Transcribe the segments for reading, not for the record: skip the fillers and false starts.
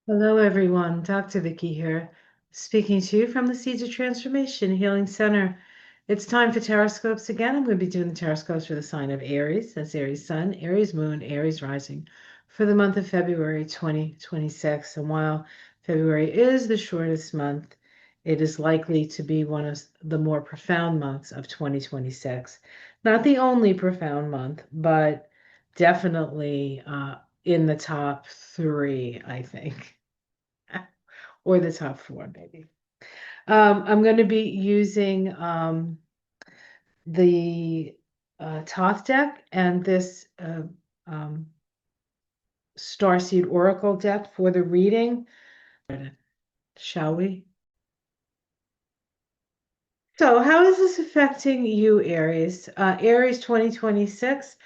Hello, everyone. Dr. Vicky here, speaking to you from the Seeds of Transformation Healing Center. It's time for Taroscopes again. I'm going to be doing the Taroscopes for the sign of Aries. That's Aries Sun, Aries Moon, Aries Rising for the month of February 2026. And while February is the shortest month, it is likely to be one of the more profound months of 2026. Not the only profound month, but definitely in the top three, I think, or the top four, maybe. I'm going to be using the Thoth deck and this um, Starseed Oracle deck for the reading. Shall we? So, how is this affecting you, Aries? Aries 2026,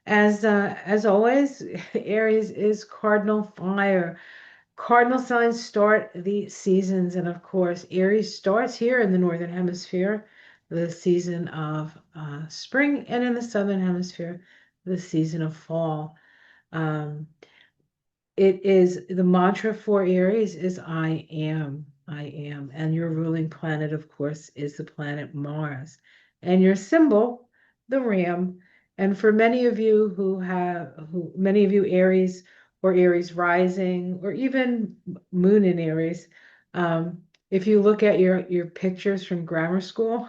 as always, Aries is cardinal fire. Cardinal signs start the seasons, and of course, Aries starts here in the Northern Hemisphere, the season of spring, and in the Southern Hemisphere, the season of fall. Um, it is the mantra for Aries is I am. And your ruling planet, of course, is the planet Mars. And your symbol, the ram. And for many of you many of you Aries or Aries rising, or even moon in Aries, if you look at your pictures from grammar school,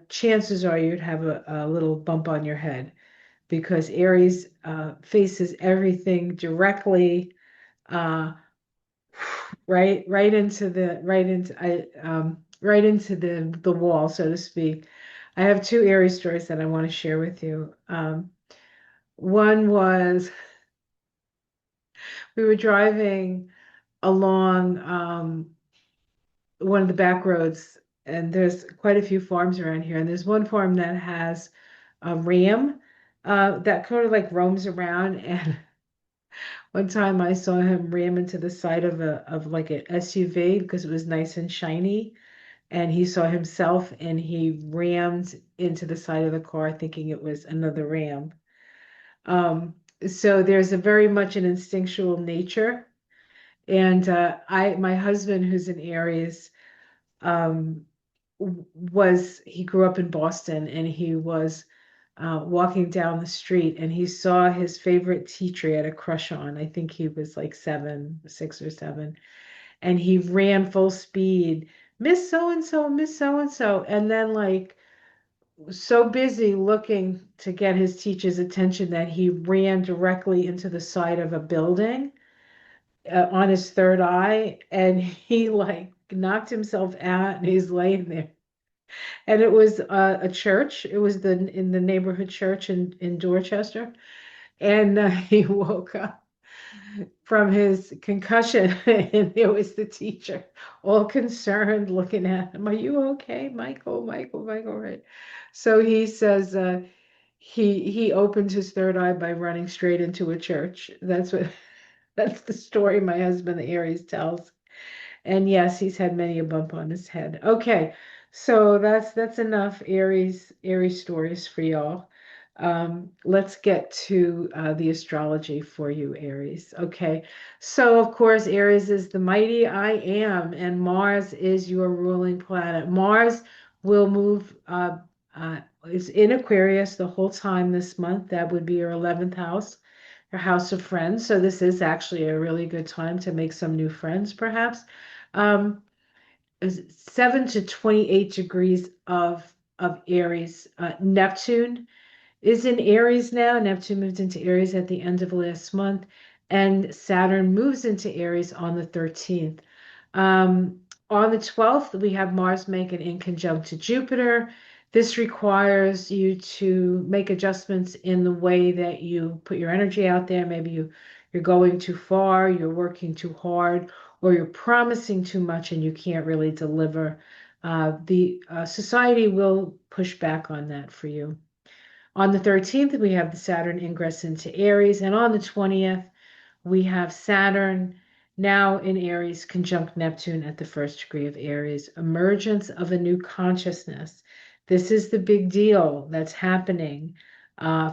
chances are you'd have a little bump on your head because Aries faces everything directly, uh, right into the wall, so to speak. I have two Aries stories that I want to share with you. One was we were driving along one of the back roads, and there's quite a few farms around here, and there's one farm that has a ram that kind of like roams around. And one time I saw him ram into the side of like an SUV because it was nice and shiny, and he saw himself and he rammed into the side of the car thinking it was another ram. So there's a very much an instinctual nature. And my husband, who's in Aries, um, he grew up in Boston, and he was walking down the street, and he saw his favorite teacher he had a crush on. I think he was like 6 or 7, and he ran full speed, Miss So and so, Miss So and so, and then like so busy looking to get his teacher's attention that he ran directly into the side of a building on his third eye, and he like knocked himself out, and he's laying there. And it was a church. It was in the neighborhood church in Dorchester. And he woke up from his concussion, and there was the teacher, all concerned, looking at him. Are you okay, Michael? Michael, Michael, right? So he says he opened his third eye by running straight into a church. That's the story my husband, the Aries, tells. And yes, he's had many a bump on his head. Okay, so that's enough Aries stories for y'all. Let's get to the astrology for you, Aries. Okay, so of course, Aries is the mighty I am, and Mars is your ruling planet. Mars will move, is in Aquarius the whole time this month. That would be your 11th house, your house of friends. So this is actually a really good time to make some new friends, perhaps. Um, 7 to 28 degrees of Aries. Neptune is in Aries now. Neptune moved into Aries at the end of last month, and Saturn moves into Aries on the 13th. On the 12th, we have Mars making in conjunct to Jupiter. This requires you to make adjustments in the way that you put your energy out there. Maybe you're going too far, you're working too hard, or you're promising too much and you can't really deliver. The society will push back on that for you. On the 13th, we have the Saturn ingress into Aries, and on the 20th, we have Saturn now in Aries conjunct Neptune at the first degree of Aries, emergence of a new consciousness. This is the big deal that's happening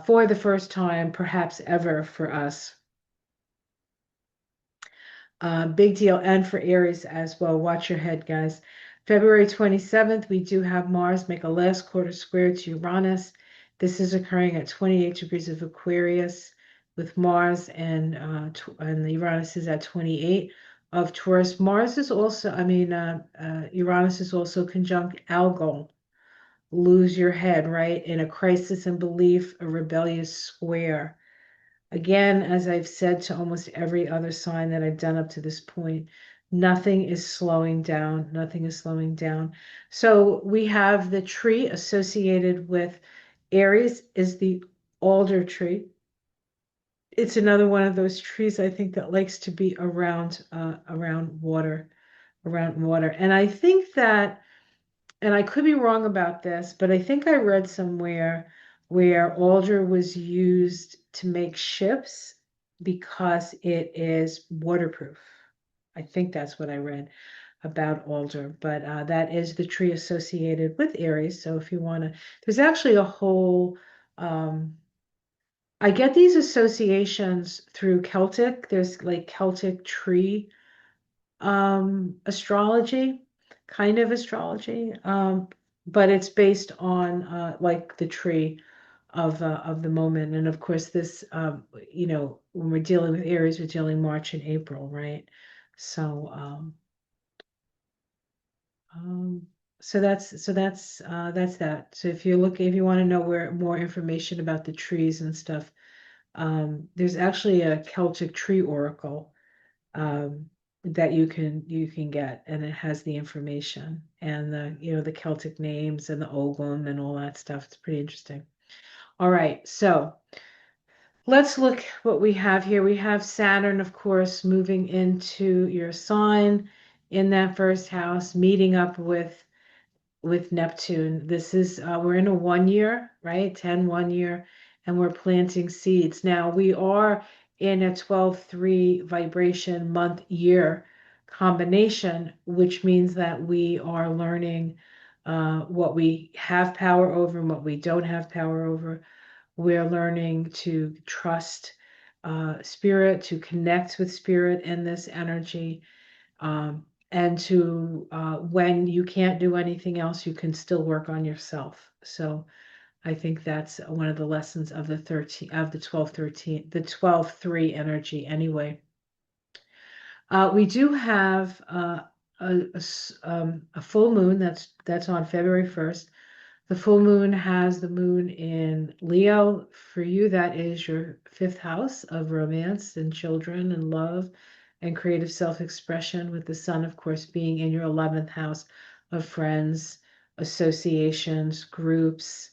for the first time, perhaps ever, for us. Big deal. And for Aries as well. Watch your head, guys. February 27th, we do have Mars make a last quarter square to Uranus. This is occurring at 28 degrees of Aquarius with Mars, and the Uranus is at 28 of Taurus. Mars is also, Uranus is also conjunct Algol. Lose your head, right? In a crisis in belief, a rebellious square. Again, as I've said to almost every other sign that I've done up to this point, nothing is slowing down. Nothing is slowing down. So we have the tree associated with Aries is the alder tree. It's another one of those trees I think that likes to be around water, around water. And I think that, and I could be wrong about this, but I think I read somewhere where alder was used to make ships because it is waterproof. I think that's what I read about alder, but that is the tree associated with Aries. So if you want to, there's actually a whole, um, I get these associations through Celtic. There's like Celtic tree astrology, kind of astrology, but it's based on like the tree of the moment. And of course, this when we're dealing with Aries, we're dealing March and April, right? So um, that's that. So if you want to know where more information about the trees and stuff, there's actually a Celtic tree oracle that you can get, and it has the information and the Celtic names and the Ogham and all that stuff. It's pretty interesting. All right, so let's look what we have here. We have Saturn, of course, moving into your sign in that first house, meeting up with Neptune. This is we're in a 1 year, right? 10 1 year, and we're planting seeds. Now we are in a 12-3 vibration month year combination, which means that we are learning what we have power over and what we don't have power over. We're learning to trust spirit, to connect with spirit in this energy, and to when you can't do anything else, you can still work on yourself. So I think that's one of the lessons of the 13 of the 12-13, the 12-3 energy anyway. We do have a full moon that's on February 1st. The full moon has the moon in Leo. For you, that is your fifth house of romance and children and love and creative self-expression, with the sun, of course, being in your 11th house of friends, associations, groups,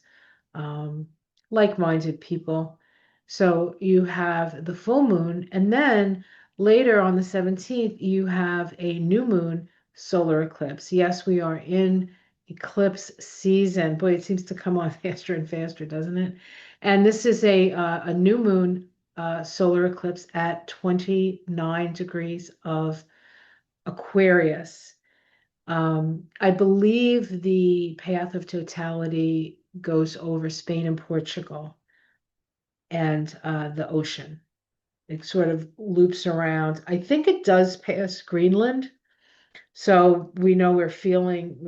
um, like-minded people. So you have the full moon, and then later on the 17th, you have a new moon solar eclipse. Yes, we are in eclipse season. Boy, it seems to come on faster and faster, doesn't it? And this is a new moon solar eclipse at 29 degrees of Aquarius. I believe the path of totality goes over Spain and Portugal and the ocean. It sort of loops around. I think it does pass Greenland. So we know we're feeling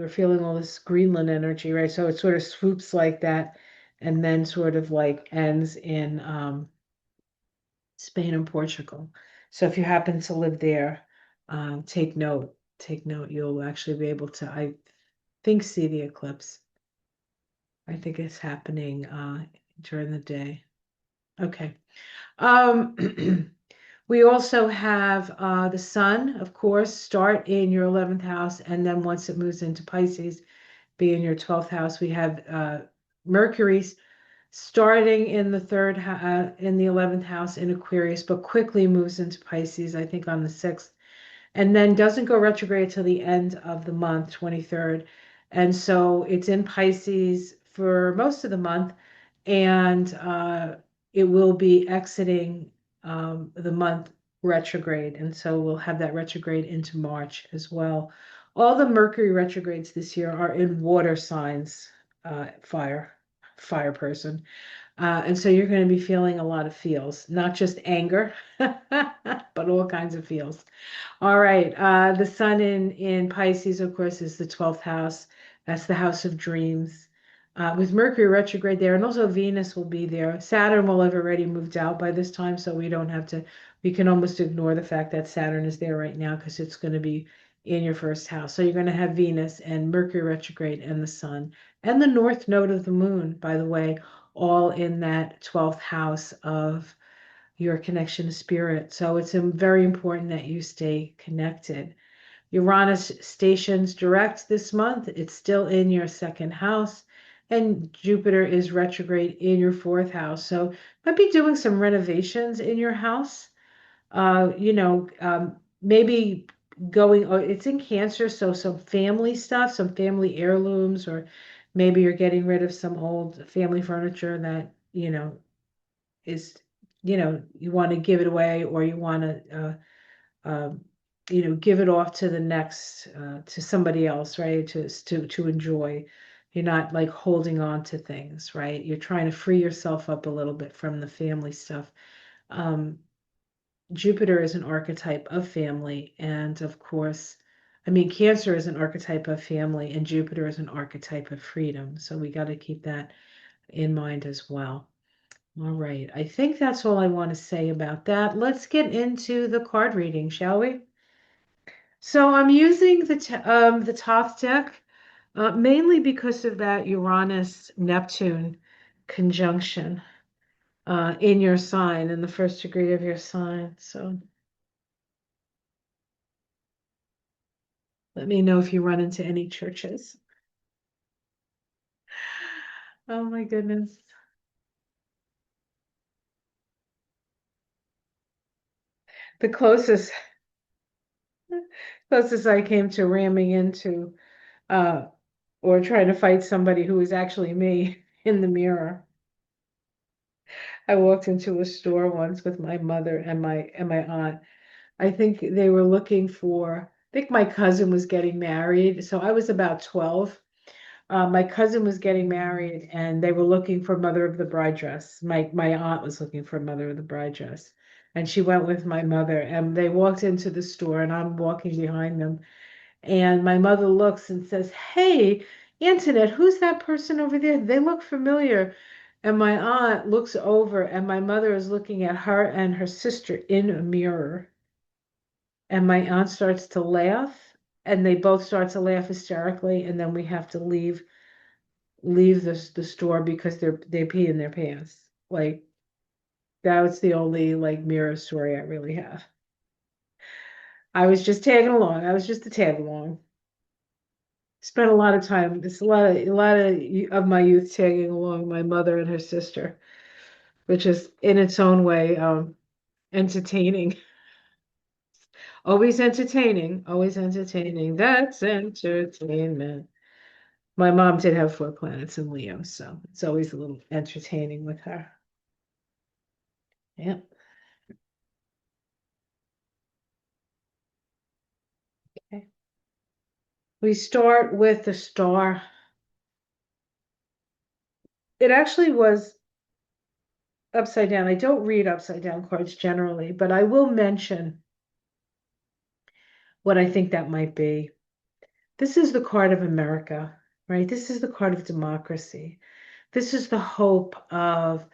all this Greenland energy, right? So it sort of swoops like that and then sort of like ends in Spain and Portugal. So if you happen to live there, take note. Take note. You'll actually be able to, I think, see the eclipse. I think it's happening during the day. Okay. Um, we also have the sun, of course, start in your 11th house, and then once it moves into Pisces, be in your 12th house. We have Mercury starting in in the 11th house in Aquarius, but quickly moves into Pisces, I think on the 6th, and then doesn't go retrograde till the end of the month, 23rd. And so it's in Pisces for most of the month, and it will be exiting the month retrograde. And so we'll have that retrograde into March as well. All the Mercury retrogrades this year are in water signs, fire person. And so you're going to be feeling a lot of feels, not just anger, but got all kinds of feels. All right. The sun in Pisces, of course, is the 12th house. That's the house of dreams. With Mercury retrograde there, and also Venus will be there. Saturn will have already moved out by this time, so we don't have to, we can almost ignore the fact that Saturn is there right now because it's going to be in your first house. So you're going to have Venus and Mercury retrograde and the sun and the north node of the moon, by the way, all in that 12th house of your connection to spirit. So it's very important that you stay connected. Uranus stations direct this month. It's still in your second house, and Jupiter is retrograde in your fourth house. So might be doing some renovations in your house. Maybe going, oh, it's in Cancer, so some family stuff, some family heirlooms, or maybe you're getting rid of some old family furniture that, is, you want to give it away or you want to, give it off to the next, to somebody else, right? To enjoy. You're not like holding on to things, right? You're trying to free yourself up a little bit from the family stuff. Um, Jupiter is an archetype of family, and of course, I mean, Cancer is an archetype of family, and Jupiter is an archetype of freedom. So we got to keep that in mind as well. All right, I think that's all I want to say about that. Let's get into the card reading, shall we? So I'm using the Thoth deck mainly because of that Uranus Neptune conjunction in your sign, in the first degree of your sign. So let me know if you run into any churches. Oh my goodness. The closest I came to ramming into uh, or trying to fight somebody who was actually me in the mirror. I walked into a store once with my mother and my aunt. I think they were looking for, I think my cousin was getting married, so I was about 12. My cousin was getting married and they were looking for mother of the bride dress. My aunt was looking for mother of the bride dress. And she went with my mother and they walked into the store and I'm walking behind them. And my mother looks and says, "Hey, Antoinette, who's that person over there? They look familiar." And my aunt looks over and my mother is looking at her and her sister in a mirror. And my aunt starts to laugh and they both start to laugh hysterically. And then we have to leave the store because they pee in their pants. Like that was the only like mirror story I really have. I was just tagging along. I was just a tag along. Spent a lot of time. It's a lot of my youth tagging along my mother and her sister, which is in its own way entertaining. Always entertaining. Always entertaining. That's entertainment. My mom did have 4 planets in Leo, so it's always a little entertaining with her. Yeah. Okay. We start with the star. It actually was upside down. I don't read upside down cards generally, but I will mention what I think that might be. This is the card of America, right? This is the card of democracy. This is the hope of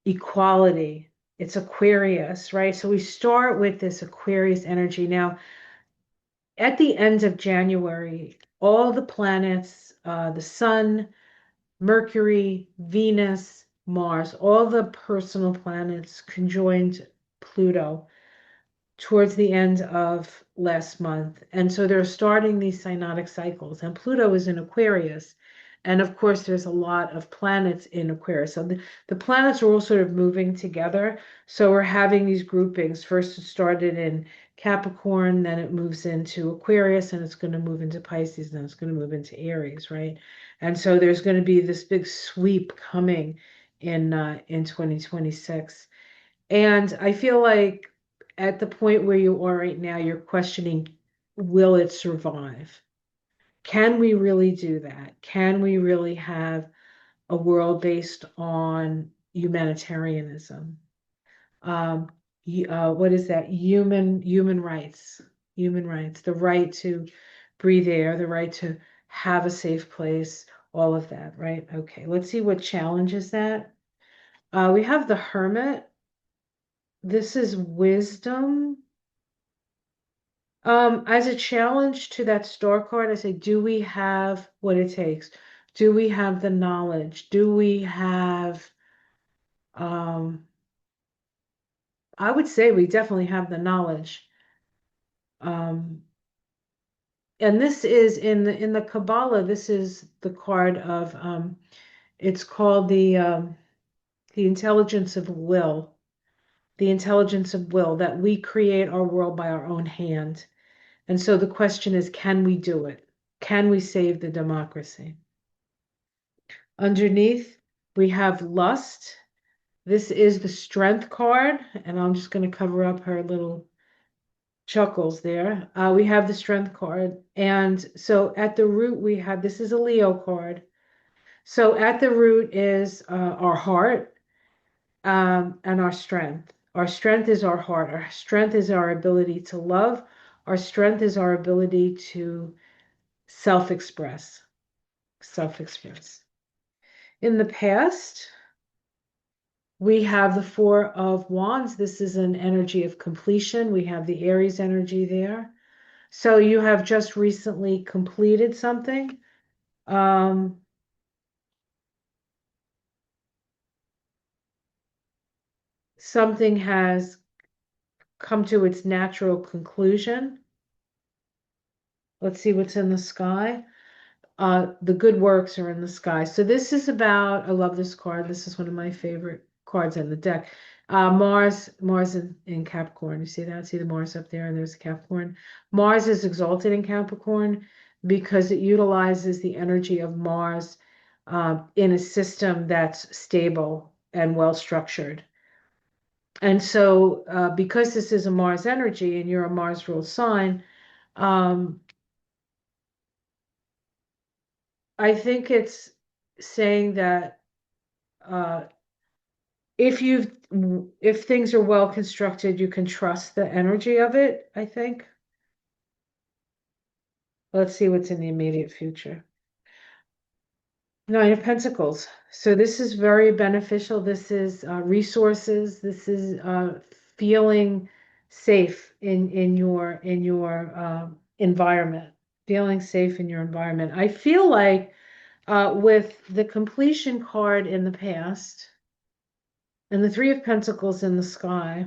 equality. It's Aquarius, right? So we start with this Aquarius energy. Now, at the end of January, all the planets, the sun, Mercury, Venus, Mars, all the personal planets conjoined Pluto towards the end of last month. And so they're starting these synodic cycles. And Pluto is in Aquarius. And of course, there's a lot of planets in Aquarius. So the planets are all sort of moving together. So we're having these groupings. First, it started in Capricorn, then it moves into Aquarius, and it's going to move into Pisces, and then it's going to move into Aries, right? And so there's going to be this big sweep coming in 2026. And I feel like at the point where you are right now, you're questioning, will it survive? Can we really do that? Can we really have a world based on humanitarianism? Um, what is that? Human rights, human rights, the right to breathe air, the right to have a safe place, all of that, right? Okay, let's see what challenges that. We have the Hermit. This is wisdom. As a challenge to that star card, I say, do we have what it takes? Do we have the knowledge? Do we have, um, I would say we definitely have the knowledge. Um, and this is in the Kabbalah, this is the card of it's called the intelligence of will. The intelligence of will, that we create our world by our own hand. And so the question is, can we do it? Can we save the democracy? Underneath, we have lust. This is the strength card, and I'm just going to cover up her little chuckles there. We have the strength card. And so at the root, we have this is a Leo card. So at the root is our heart and our strength. Our strength is our heart. Our strength is our ability to love. Our strength is our ability to self-express. Self-express. In the past, we have the Four of Wands. This is an energy of completion. We have the Aries energy there. So you have just recently completed something. Um, Something has come to its natural conclusion. Let's see what's in the sky. The good works are in the sky. So this is about, I love this card. This is one of my favorite cards in the deck. Mars in Capricorn. You see that? See the Mars up there, and there's a Capricorn. Mars is exalted in Capricorn because it utilizes the energy of Mars in a system that's stable and well structured. And so, because this is a Mars energy and you're a Mars ruled sign, um, I think it's saying that uh, if things are well constructed, you can trust the energy of it, I think. Let's see what's in the immediate future. Nine of Pentacles. So this is very beneficial. This is resources. This is feeling safe in your environment. Feeling safe in your environment. I feel like with the completion card in the past and the Three of Pentacles in the sky,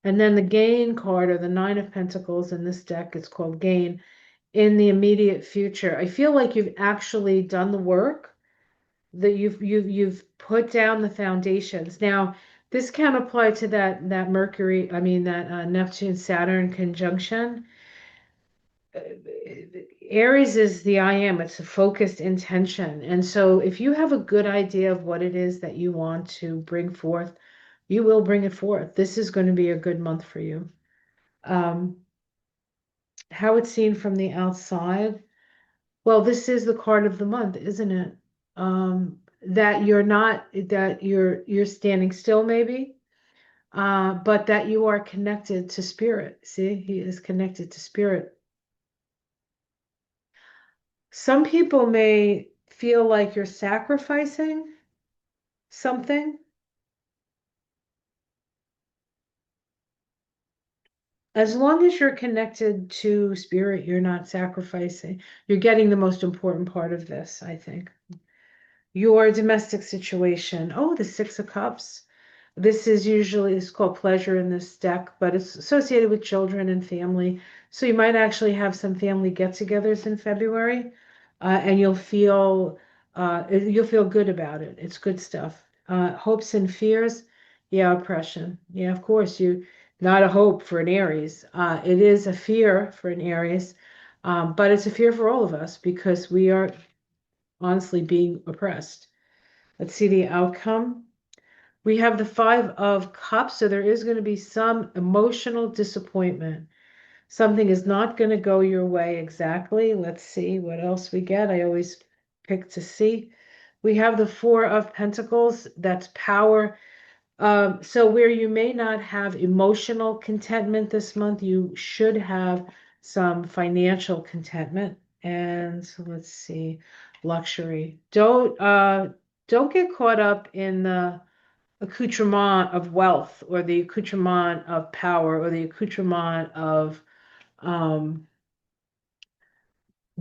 and then the gain card or the Nine of Pentacles in this deck, it's called gain, in the immediate future. I feel like you've actually done the work, that you've put down the foundations. Now, this can apply to that Mercury, I mean that Neptune Saturn conjunction. Aries is the I am, it's a focused intention. And so if you have a good idea of what it is that you want to bring forth, you will bring it forth. This is going to be a good month for you. Um, how it's seen from the outside. Well, this is the card of the month, isn't it? That you're not, that you're standing still maybe, but that you are connected to spirit. See, he is connected to spirit. Some people may feel like you're sacrificing something. As long as you're connected to spirit, you're not sacrificing. You're getting the most important part of this, I think. Your domestic situation. Oh, the Six of Cups. This is usually, it's called pleasure in this deck, but it's associated with children and family. So you might actually have some family get-togethers in February, and you'll feel good about it. It's good stuff. Hopes and fears, yeah, oppression. Yeah, of course, not a hope for an Aries. It is a fear for an Aries, but it's a fear for all of us because we are honestly being oppressed. Let's see the outcome. We have the Five of Cups, so there is going to be some emotional disappointment. Something is not going to go your way exactly. Let's see what else we get. I always pick to see. We have the Four of Pentacles. That's power. So where you may not have emotional contentment this month, you should have some financial contentment. And so let's see, luxury. Don't get caught up in the accoutrement of wealth or the accoutrement of power or the accoutrement of um,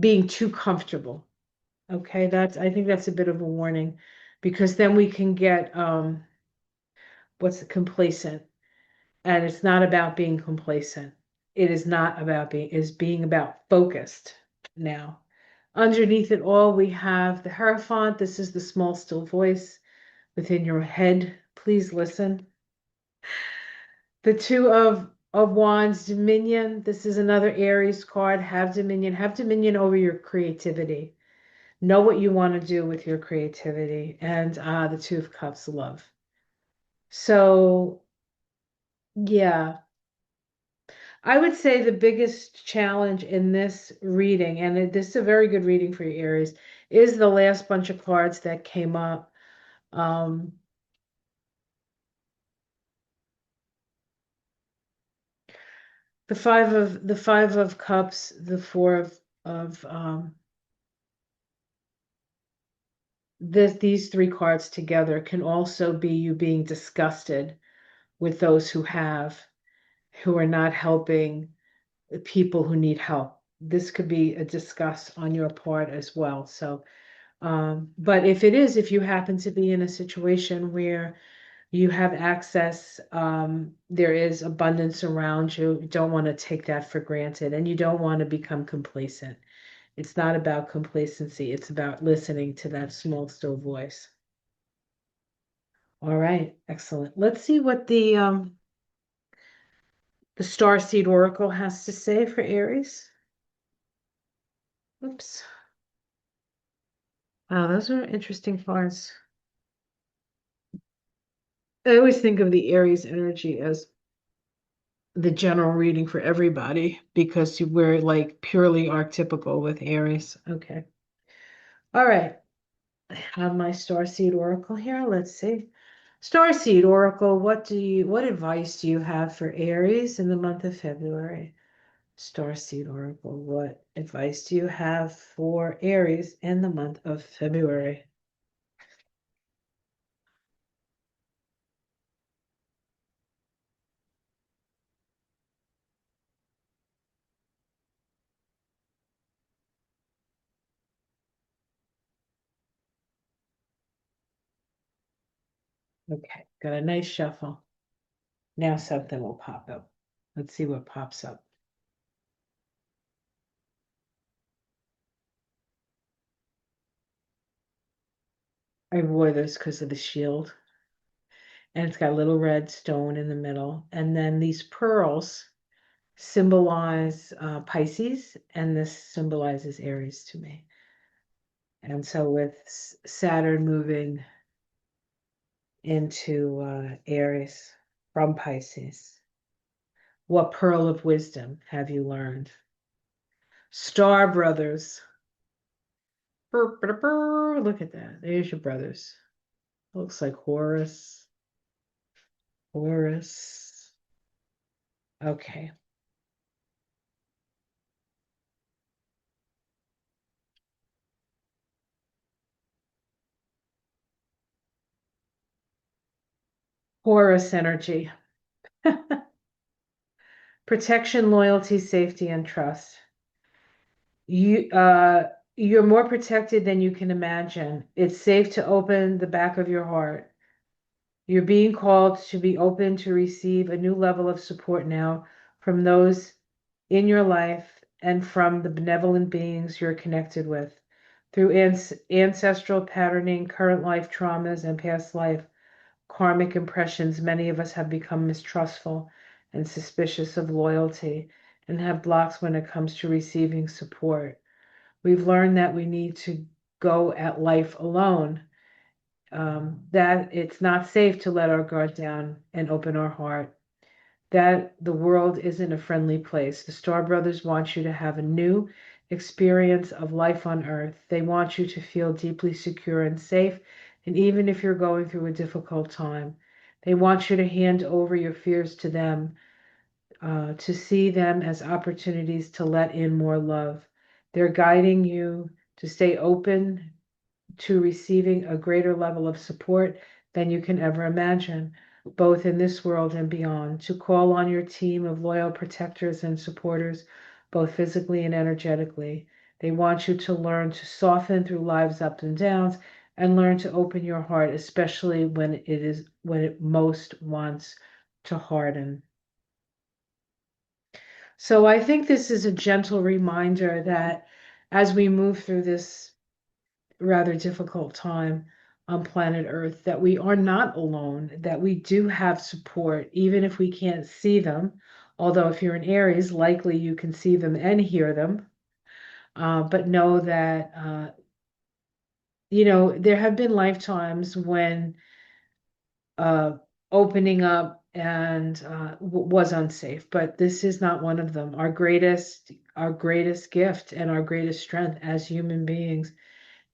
being too comfortable. Okay, I think that's a bit of a warning because then we can get what's complacent. And it's not about being complacent. It is not about being, it is being about focused now. Underneath it all, we have the Hierophant. This is the small, still voice within your head. Please listen. The Two of Wands, Dominion. This is another Aries card. Have dominion. Have dominion over your creativity. Know what you want to do with your creativity. And the Two of Cups, love. So, yeah. I would say the biggest challenge in this reading, and this is a very good reading for you, Aries, is the last bunch of cards that came up. Um, the Five of Cups, the Four of these three cards together can also be you being disgusted with those who are not helping the people who need help. This could be a disgust on your part as well. So but if you happen to be in a situation where you have access, there is abundance around you, you don't want to take that for granted and you don't want to become complacent. It's not about complacency, it's about listening to that small, still voice. All right, excellent. Let's see what the Starseed Oracle has to say for Aries. Oops. Wow, those are interesting cards. I always think of the Aries energy as the general reading for everybody because we're like purely archetypical with Aries. Okay. All right. I have my Starseed Oracle here. Let's see. Starseed Oracle, what advice do you have for Aries in the month of February? Starseed Oracle, what advice do you have for Aries in the month of February? Okay, got a nice shuffle. Now something will pop up. Let's see what pops up. I wore this because of the shield, and it's got a little red stone in the middle. And then these pearls symbolize Pisces, and this symbolizes Aries to me. And so with Saturn moving into Aries from Pisces, what pearl of wisdom have you learned? Star brothers. Brr, brr, brr. Look at that. There's your brothers. Looks like Horus. Horus. Okay. Horus energy. Protection, loyalty, safety, and trust. You're more protected than you can imagine. It's safe to open the back of your heart. You're being called to be open to receive a new level of support now from those in your life and from the benevolent beings you're connected with. Through ancestral patterning, current life traumas, and past life karmic impressions, many of us have become mistrustful and suspicious of loyalty and have blocks when it comes to receiving support. We've learned that we need to go at life alone, that it's not safe to let our guard down and open our heart, that the world isn't a friendly place. The Star Brothers want you to have a new experience of life on earth. They want you to feel deeply secure and safe. And even if you're going through a difficult time, They want you to hand over your fears to them, to see them as opportunities to let in more love. They're guiding you to stay open to receiving a greater level of support than you can ever imagine, both in this world and beyond, to call on your team of loyal protectors and supporters, both physically and energetically. They want you to learn to soften through life's ups and downs and learn to open your heart, especially when it most wants to harden. So I think this is a gentle reminder that as we move through this rather difficult time on planet Earth, that we are not alone, that we do have support, even if we can't see them. Although, if you're in Aries, likely you can see them and hear them. But know that, there have been lifetimes when uh, opening up and was unsafe, but this is not one of them. Our greatest gift and our greatest strength as human beings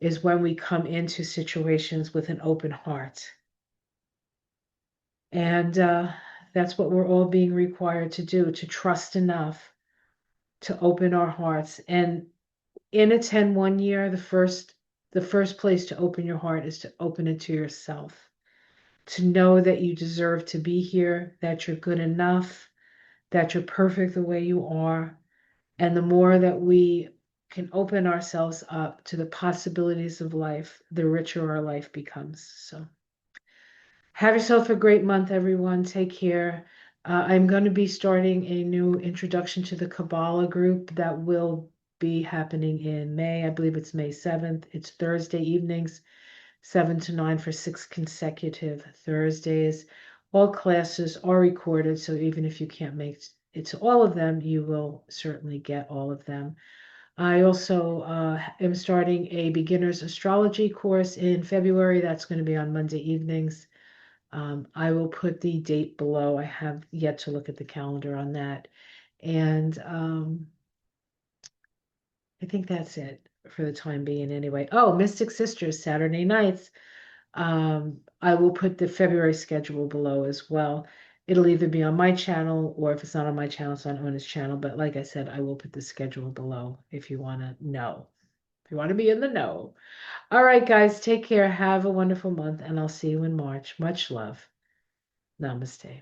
is when we come into situations with an open heart. And that's what we're all being required to do, to trust enough to open our hearts. And in a 10-1 year, the first place to open your heart is to open it to yourself, to know that you deserve to be here, that you're good enough, that you're perfect the way you are. And the more that we can open ourselves up to the possibilities of life, the richer our life becomes. So have yourself a great month, everyone. Take care. I'm going to be starting a new introduction to the Kabbalah group that will be happening in May. I believe it's May 7th. It's Thursday evenings, 7 to 9 for 6 consecutive Thursdays. All classes are recorded, so even if you can't make it to all of them, you will certainly get all of them. I also am starting a beginner's astrology course in February. That's going to be on Monday evenings. I will put the date below. I have yet to look at the calendar on that. And I think that's it for the time being anyway. Oh, Mystic Sisters, Saturday nights. I will put the February schedule below as well. It'll either be on my channel, or if it's not on my channel, it's on Ona's channel. But like I said, I will put the schedule below if you want to know. If you want to be in the know. All right, guys, take care. Have a wonderful month, and I'll see you in March. Much love. Namaste.